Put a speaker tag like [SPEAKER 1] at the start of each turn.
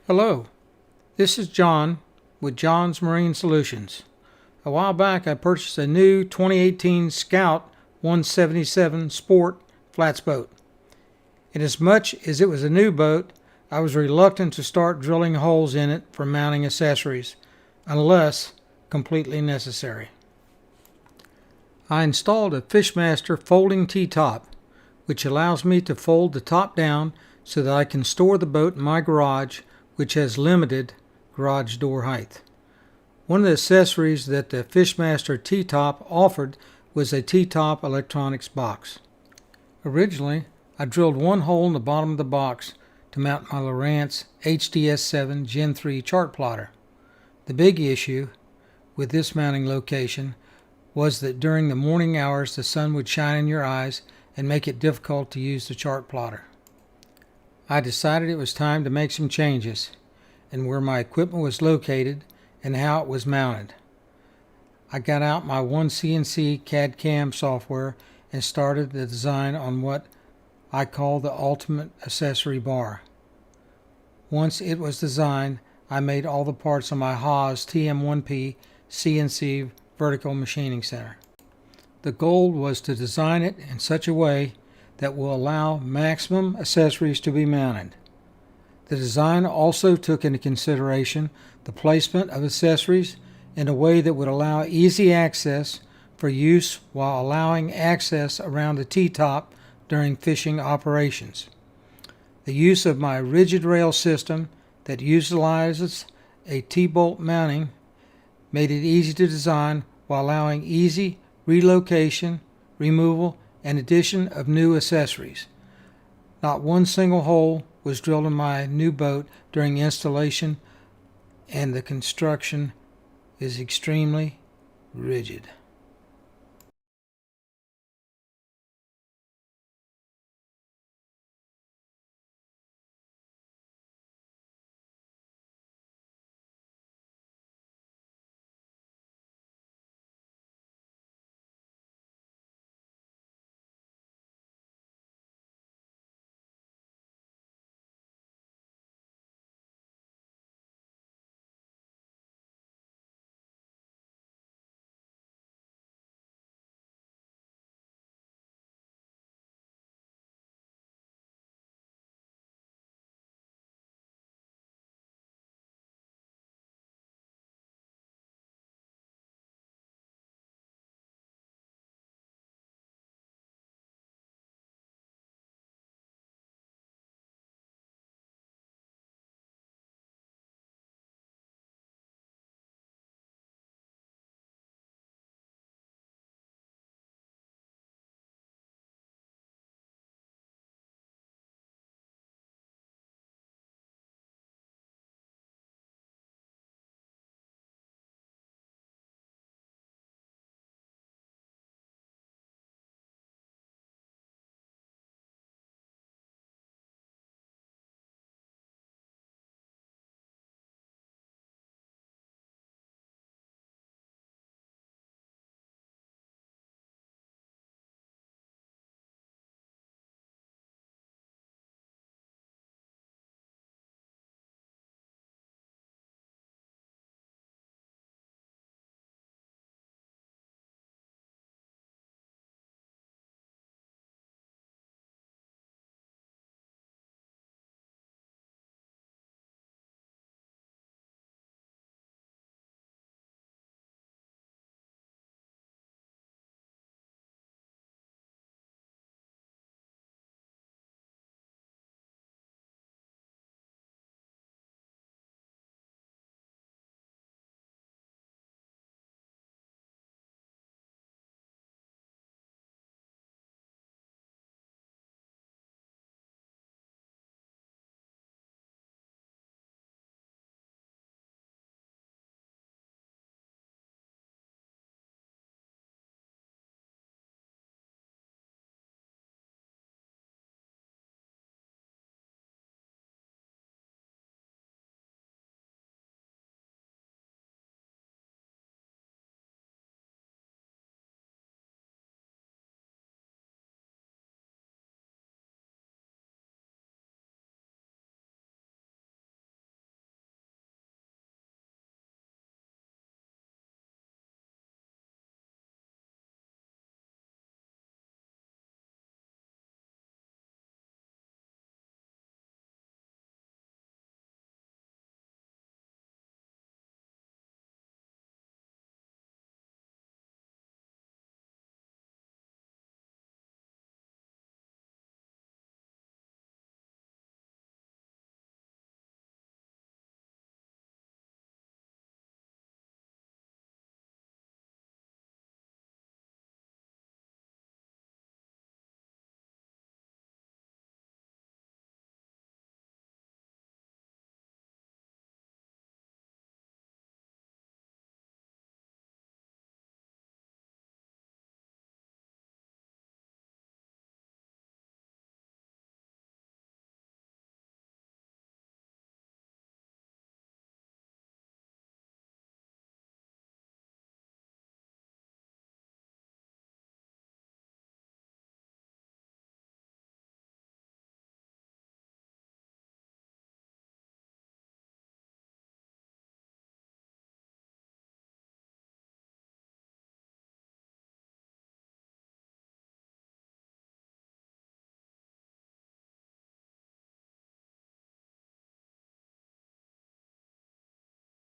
[SPEAKER 1] Hello, this is John with John's Marine Solutions. A while back I purchased a new 2018 Scout 177 Sport flats boat. Inasmuch as it was a new boat, I was reluctant to start drilling holes in it for mounting accessories, unless completely necessary. I installed a Fishmaster Folding T top, which allows me to fold the top down so that I can store the boat in my garage, which has limited garage door height. One of the accessories that the Fishmaster T-Top offered was a T-Top electronics box. Originally, I drilled one hole in the bottom of the box to mount my Lowrance HDS7 Gen 3 chart plotter. The big issue with this mounting location was that during the morning hours the sun would shine in your eyes and make it difficult to use the chart plotter. I decided it was time to make some changes in where my equipment was located and how it was mounted. I got out my 1CNC CAD/CAM software and started the design on what I call the ultimate accessory bar. Once it was designed, I made all the parts on my Haas TM1P CNC vertical machining center. The goal was to design it in such a way that will allow maximum accessories to be mounted. The design also took into consideration the placement of accessories in a way that would allow easy access for use while allowing access around the T-top during fishing operations. The use of my rigid rail system that utilizes a T-bolt mounting made it easy to design while allowing easy relocation, removal, and addition of new accessories. Not one single hole was drilled in my new boat during installation, and the construction is extremely rigid.